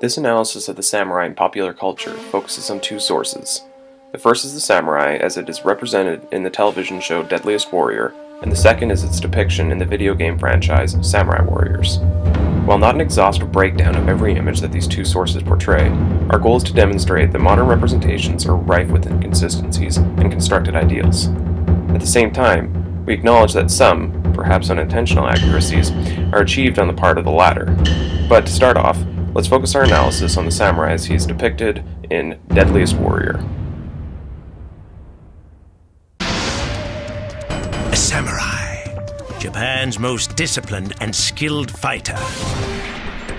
This analysis of the samurai in popular culture focuses on two sources. The first is the samurai as it is represented in the television show Deadliest Warrior, and the second is its depiction in the video game franchise Samurai Warriors. While not an exhaustive breakdown of every image that these two sources portray, our goal is to demonstrate that modern representations are rife with inconsistencies and constructed ideals. At the same time, we acknowledge that some, perhaps unintentional accuracies, are achieved on the part of the latter. But to start off, let's focus our analysis on the samurai as he is depicted in Deadliest Warrior. A samurai, Japan's most disciplined and skilled fighter.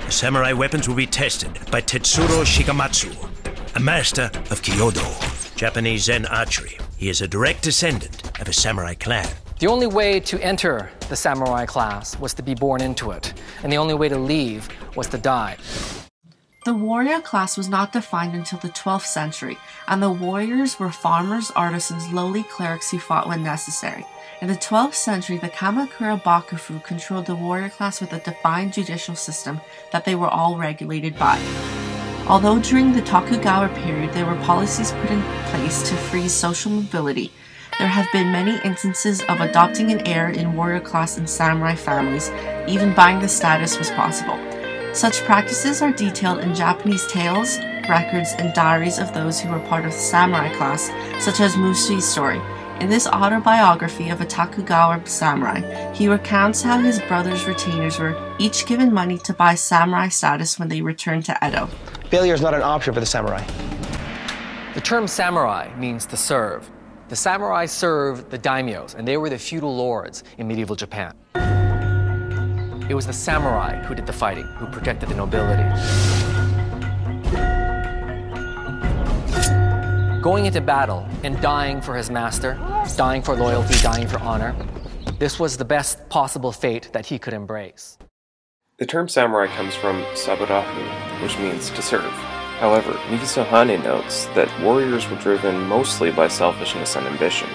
The samurai weapons will be tested by Tetsuro Shigematsu, a master of Kyodo, Japanese Zen archery. He is a direct descendant of a samurai clan. The only way to enter the samurai class was to be born into it, and the only way to leave was to die. The warrior class was not defined until the 12th century, and the warriors were farmers, artisans, lowly clerics who fought when necessary. In the 12th century, the Kamakura Bakufu controlled the warrior class with a defined judicial system that they were all regulated by. Although during the Tokugawa period there were policies put in place to freeze social mobility, there have been many instances of adopting an heir in warrior class in samurai families, even buying the status was possible. Such practices are detailed in Japanese tales, records, and diaries of those who were part of the samurai class, such as Musui's story. In this autobiography of a Tokugawa samurai, he recounts how his brother's retainers were each given money to buy samurai status when they returned to Edo. Failure is not an option for the samurai. The term samurai means to serve. The samurai served the daimyos, and they were the feudal lords in medieval Japan. It was the samurai who did the fighting, who protected the nobility. Going into battle and dying for his master, dying for loyalty, dying for honor, this was the best possible fate that he could embrace. The term samurai comes from saburahu, which means to serve. However, Mikiso Hane notes that warriors were driven mostly by selfishness and ambition.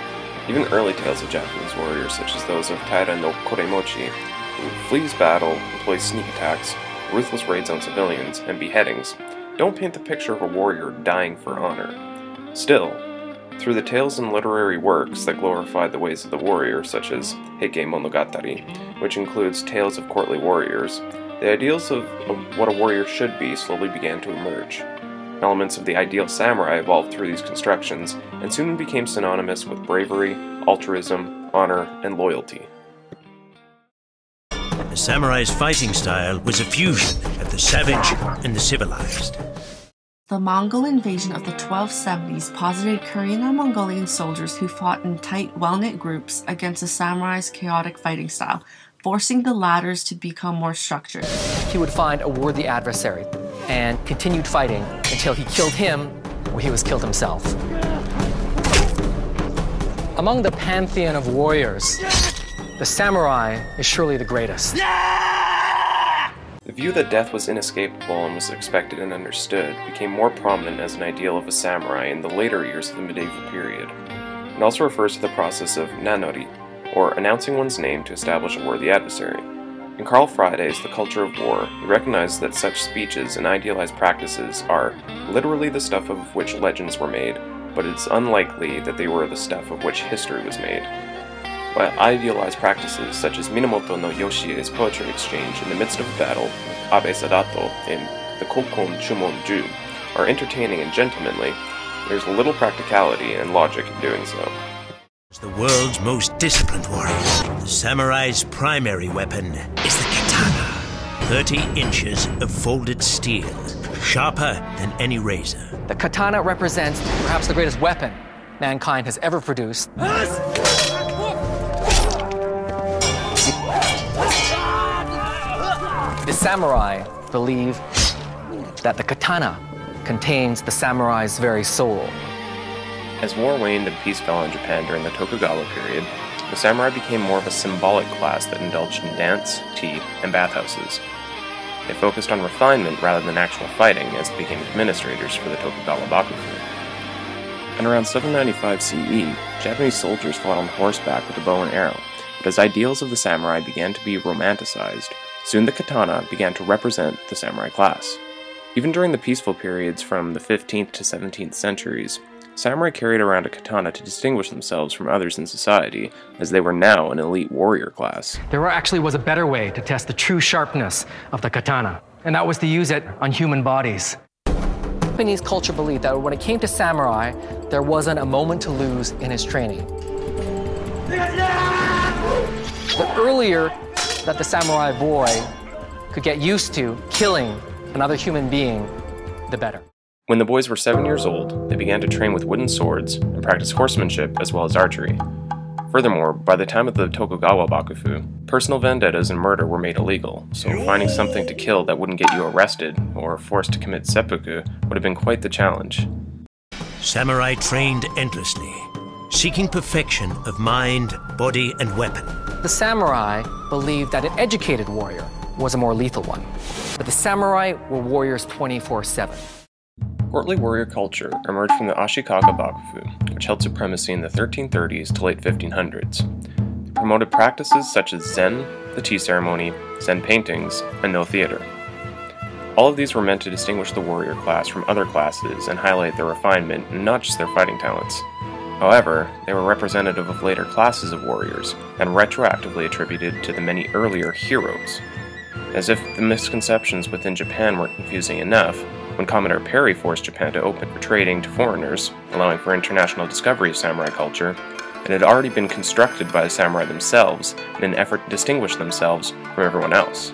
Even early tales of Japanese warriors, such as those of Taira no Koremochi, who flees battle, employs sneak attacks, ruthless raids on civilians, and beheadings, don't paint the picture of a warrior dying for honor. Still, through the tales and literary works that glorify the ways of the warrior, such as Heike Monogatari, which includes tales of courtly warriors, the ideals of what a warrior should be slowly began to emerge. Elements of the ideal samurai evolved through these constructions, and soon became synonymous with bravery, altruism, honor, and loyalty. The samurai's fighting style was a fusion of the savage and the civilized. The Mongol invasion of the 1270s posited Korean and Mongolian soldiers who fought in tight, well-knit groups against the samurai's chaotic fighting style, forcing the latters to become more structured. He would find a worthy adversary and continued fighting until he killed him or he was killed himself. Among the pantheon of warriors, the samurai is surely the greatest. The view that death was inescapable and was expected and understood became more prominent as an ideal of a samurai in the later years of the medieval period. It also refers to the process of nanori, or announcing one's name to establish a worthy adversary. In Carl Friday's The Culture of War, he recognized that such speeches and idealized practices are literally the stuff of which legends were made, but it's unlikely that they were the stuff of which history was made. While idealized practices such as Minamoto no Yoshie's poetry exchange in the midst of a battle with Abe Sadato in the Kokon Shumon-ju are entertaining and gentlemanly, there's little practicality and logic in doing so. As the world's most disciplined warrior, the samurai's primary weapon is the katana. 30 inches of folded steel, sharper than any razor. The katana represents perhaps the greatest weapon mankind has ever produced. The samurai believe that the katana contains the samurai's very soul. As war waned and peace fell on Japan during the Tokugawa period, the samurai became more of a symbolic class that indulged in dance, tea, and bathhouses. They focused on refinement rather than actual fighting as they became administrators for the Tokugawa Bakufu. And around 795 CE, Japanese soldiers fought on horseback with a bow and arrow, but as ideals of the samurai began to be romanticized, soon the katana began to represent the samurai class. Even during the peaceful periods from the 15th to 17th centuries, samurai carried around a katana to distinguish themselves from others in society, as they were now an elite warrior class. There actually was a better way to test the true sharpness of the katana, and that was to use it on human bodies. Japanese culture believed that when it came to samurai, there wasn't a moment to lose in his training. The earlier that the samurai boy could get used to killing another human being, the better. When the boys were 7 years old, they began to train with wooden swords and practice horsemanship as well as archery. Furthermore, by the time of the Tokugawa Bakufu, personal vendettas and murder were made illegal, so finding something to kill that wouldn't get you arrested or forced to commit seppuku would have been quite the challenge. Samurai trained endlessly, seeking perfection of mind, body, and weapon. The samurai believed that an educated warrior was a more lethal one, but the samurai were warriors 24/7. Courtly warrior culture emerged from the Ashikaga Bakufu, which held supremacy in the 1330s to late 1500s. They promoted practices such as Zen, the tea ceremony, Zen paintings, and no theater. All of these were meant to distinguish the warrior class from other classes and highlight their refinement and not just their fighting talents. However, they were representative of later classes of warriors and retroactively attributed to the many earlier heroes. As if the misconceptions within Japan weren't confusing enough, when Commodore Perry forced Japan to open for trading to foreigners, allowing for international discovery of samurai culture, it had already been constructed by the samurai themselves in an effort to distinguish themselves from everyone else.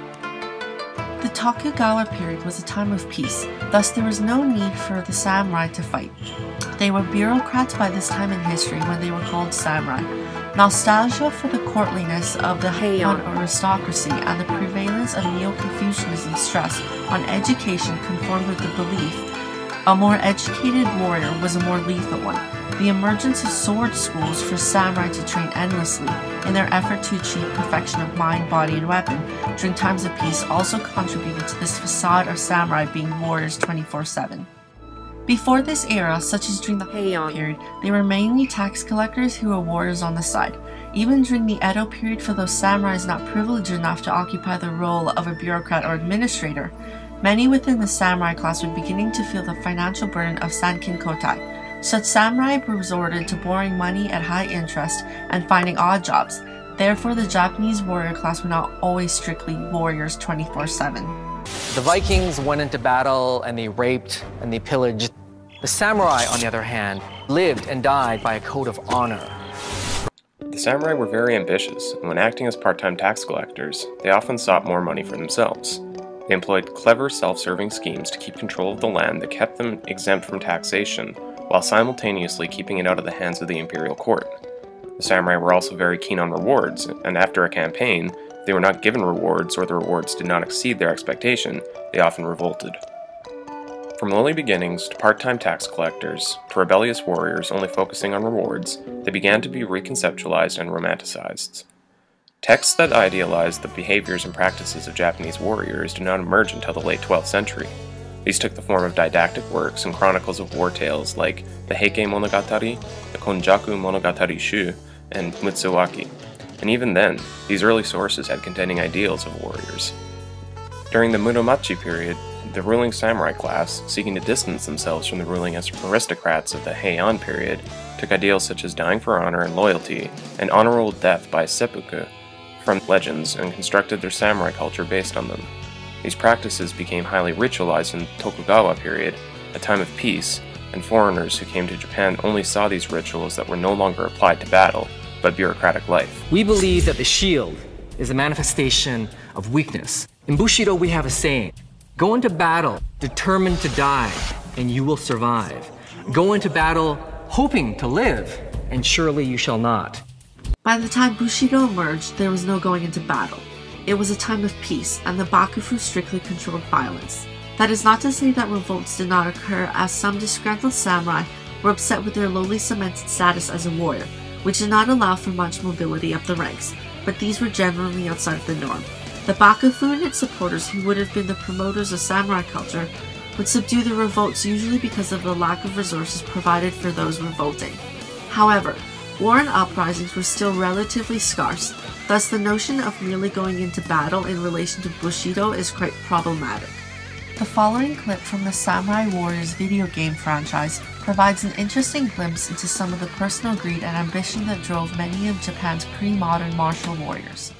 The Tokugawa period was a time of peace, thus there was no need for the samurai to fight. They were bureaucrats by this time in history when they were called samurai. Nostalgia for the courtliness of the Heian aristocracy and the prevalence of Neo-Confucianism stress on education conformed with the belief a more educated warrior was a more lethal one. The emergence of sword schools for samurai to train endlessly in their effort to achieve perfection of mind, body, and weapon during times of peace also contributed to this facade of samurai being warriors 24/7. Before this era, such as during the Heian period, they were mainly tax collectors who were warriors on the side. Even during the Edo period, for those samurais not privileged enough to occupy the role of a bureaucrat or administrator, many within the samurai class were beginning to feel the financial burden of sankin kotai. Such samurai resorted to borrowing money at high interest and finding odd jobs. Therefore, the Japanese warrior class were not always strictly warriors 24/7. The Vikings went into battle and they raped and they pillaged. The samurai, on the other hand, lived and died by a code of honor. The samurai were very ambitious, and when acting as part-time tax collectors, they often sought more money for themselves. They employed clever self-serving schemes to keep control of the land that kept them exempt from taxation, while simultaneously keeping it out of the hands of the imperial court. The samurai were also very keen on rewards, and after a campaign, if they were not given rewards or the rewards did not exceed their expectation, they often revolted. From lowly beginnings to part-time tax collectors to rebellious warriors only focusing on rewards, they began to be reconceptualized and romanticized. Texts that idealized the behaviors and practices of Japanese warriors did not emerge until the late 12th century. These took the form of didactic works and chronicles of war tales like the Heike Monogatari, the Konjaku Monogatari Shu, and Mutsuwaki. And even then, these early sources had contending ideals of warriors. During the Muromachi period, the ruling samurai class, seeking to distance themselves from the ruling aristocrats of the Heian period, took ideals such as dying for honor and loyalty, and honorable death by seppuku from legends, and constructed their samurai culture based on them. These practices became highly ritualized in the Tokugawa period, a time of peace, and foreigners who came to Japan only saw these rituals that were no longer applied to battle, but bureaucratic life. We believe that the shield is a manifestation of weakness. In Bushido, we have a saying, go into battle determined to die, and you will survive. Go into battle hoping to live, and surely you shall not. By the time Bushido emerged, there was no going into battle. It was a time of peace, and the Bakufu strictly controlled violence. That is not to say that revolts did not occur, as some disgruntled samurai were upset with their lowly cemented status as a warrior, which did not allow for much mobility up the ranks, but these were generally outside of the norm. The Bakufu and its supporters, who would have been the promoters of samurai culture, would subdue the revolts usually because of the lack of resources provided for those revolting. However, war and uprisings were still relatively scarce, thus the notion of merely going into battle in relation to Bushido is quite problematic. The following clip from the Samurai Warriors video game franchise provides an interesting glimpse into some of the personal greed and ambition that drove many of Japan's pre-modern martial warriors.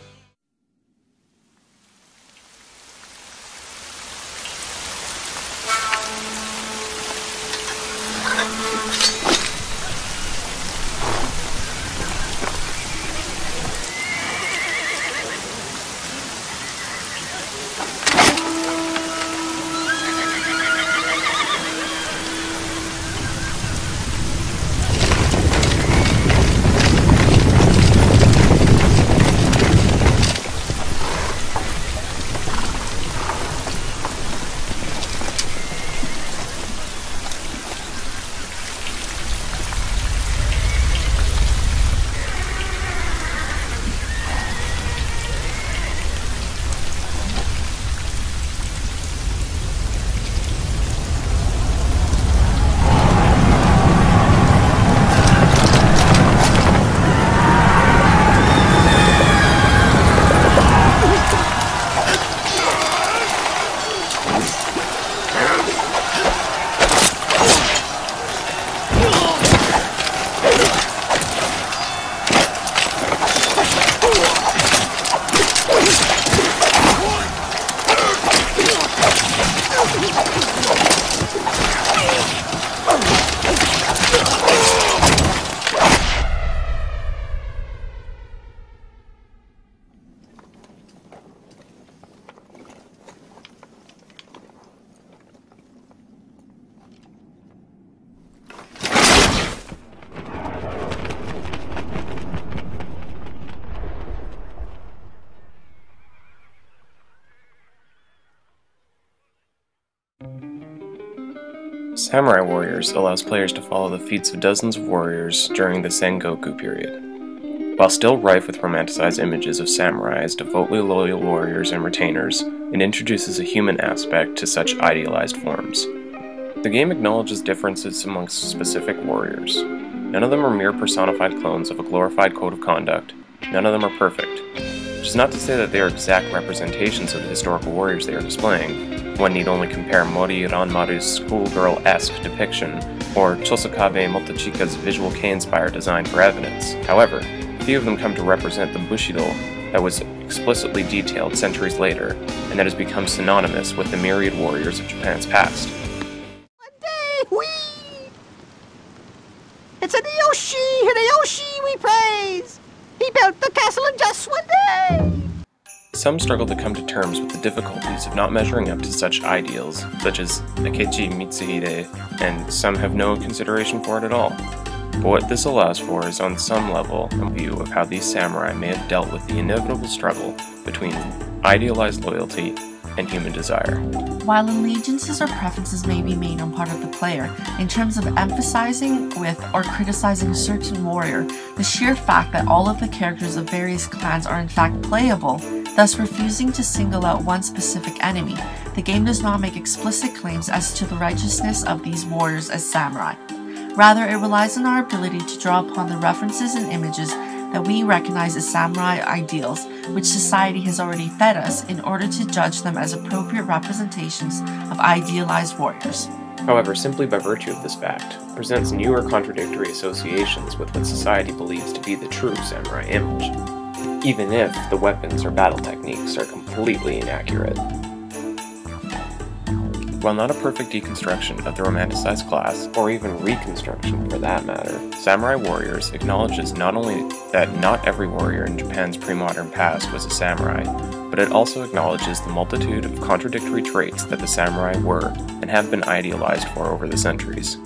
Samurai Warriors allows players to follow the feats of dozens of warriors during the Sengoku period. While still rife with romanticized images of samurai as devotedly loyal warriors and retainers, it introduces a human aspect to such idealized forms. The game acknowledges differences amongst specific warriors. None of them are mere personified clones of a glorified code of conduct. None of them are perfect. Which is not to say that they are exact representations of the historical warriors they are displaying. One need only compare Mori Ranmaru's schoolgirl-esque depiction or Chosokabe Motochika's visual kei-inspired design for evidence. However, few of them come to represent the Bushido that was explicitly detailed centuries later, and that has become synonymous with the myriad warriors of Japan's past. One day, it's a Hideyoshi we praise! He built the castle in just one day! Some struggle to come to terms with the difficulties of not measuring up to such ideals, such as Akechi Mitsuhide, and some have no consideration for it at all. But what this allows for is on some level a view of how these samurai may have dealt with the inevitable struggle between idealized loyalty and human desire. While allegiances or preferences may be made on part of the player, in terms of emphasizing with or criticizing a certain warrior, the sheer fact that all of the characters of various clans are in fact playable, thus refusing to single out one specific enemy, the game does not make explicit claims as to the righteousness of these warriors as samurai. Rather, it relies on our ability to draw upon the references and images that we recognize as samurai ideals, which society has already fed us, in order to judge them as appropriate representations of idealized warriors. However, simply by virtue of this fact, it presents new or contradictory associations with what society believes to be the true samurai image, even if the weapons or battle techniques are completely inaccurate. While not a perfect deconstruction of the romanticized class, or even reconstruction for that matter, Samurai Warriors acknowledges not only that not every warrior in Japan's pre-modern past was a samurai, but it also acknowledges the multitude of contradictory traits that the samurai were and have been idealized for over the centuries.